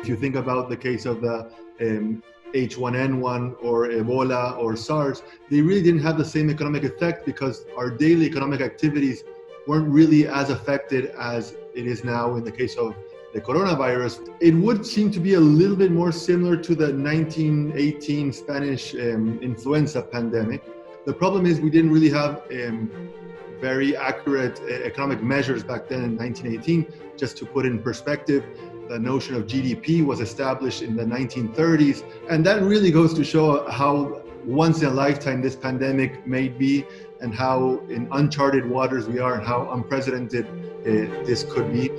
If you think about the case of the H1N1 or Ebola or SARS, they really didn't have the same economic effect because our daily economic activities weren't really as affected as it is now in the case of the coronavirus. It would seem to be a little bit more similar to the 1918 Spanish influenza pandemic. The problem is we didn't really have very accurate economic measures back then in 1918. Just to put in perspective, the notion of GDP was established in the 1930s. And that really goes to show how once in a lifetime this pandemic may be, and how in uncharted waters we are, and how unprecedented this could be.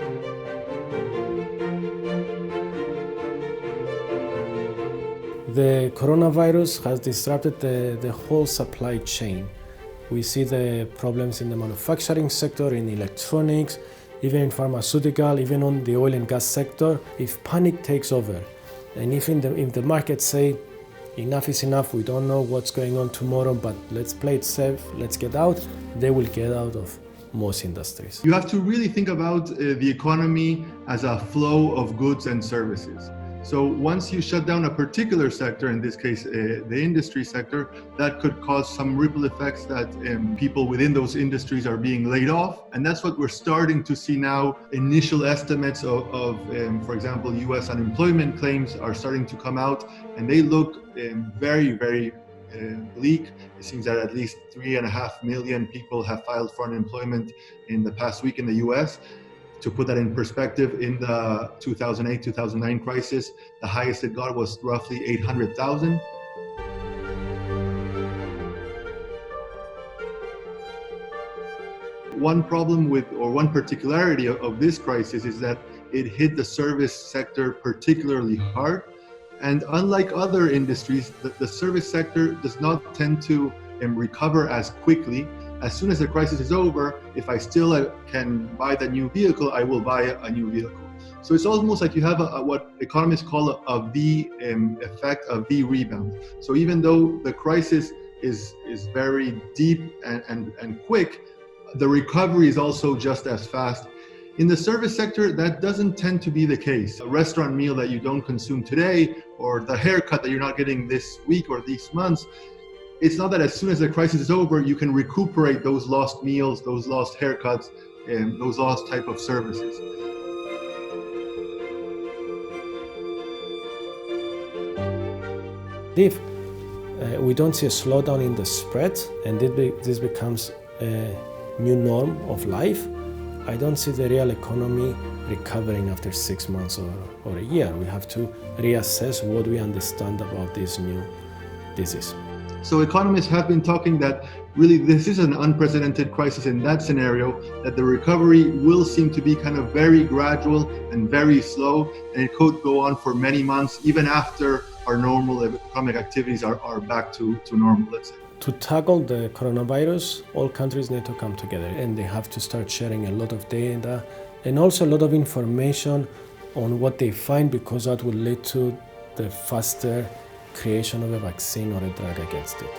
The coronavirus has disrupted the whole supply chain. We see the problems in the manufacturing sector, in electronics, even in pharmaceutical, even on the oil and gas sector. If panic takes over, and if the markets say, enough is enough, we don't know what's going on tomorrow, but let's play it safe, let's get out, they will get out of most industries. You have to really think about the economy as a flow of goods and services. So once you shut down a particular sector, in this case the industry sector, that could cause some ripple effects that people within those industries are being laid off. And that's what we're starting to see now. Initial estimates of for example, US unemployment claims are starting to come out, and they look very, very bleak. It seems that at least 3.5 million people have filed for unemployment in the past week in the US. To put that in perspective, in the 2008-2009 crisis, the highest it got was roughly 800,000. One problem with, or one particularity of this crisis is that it hit the service sector particularly hard. And unlike other industries, the service sector does not tend to recover as quickly. As soon as the crisis is over, if I still can buy the new vehicle, I will buy a new vehicle. So it's almost like you have what economists call a V effect, a V rebound. So even though the crisis is very deep and quick, the recovery is also just as fast. In the service sector, that doesn't tend to be the case. A restaurant meal that you don't consume today, or the haircut that you're not getting this week or these months, it's not that as soon as the crisis is over, you can recuperate those lost meals, those lost haircuts, and those lost type of services. If we don't see a slowdown in the spread, and this becomes a new norm of life, I don't see the real economy recovering after 6 months or a year. We have to reassess what we understand about this new disease. So economists have been talking that really this is an unprecedented crisis in that scenario, that the recovery will seem to be kind of very gradual and very slow, and it could go on for many months, even after our normal economic activities are back to normal, let's say. To tackle the coronavirus, all countries need to come together, and they have to start sharing a lot of data and also a lot of information on what they find, because that will lead to the faster creation of a vaccine or a drug against it.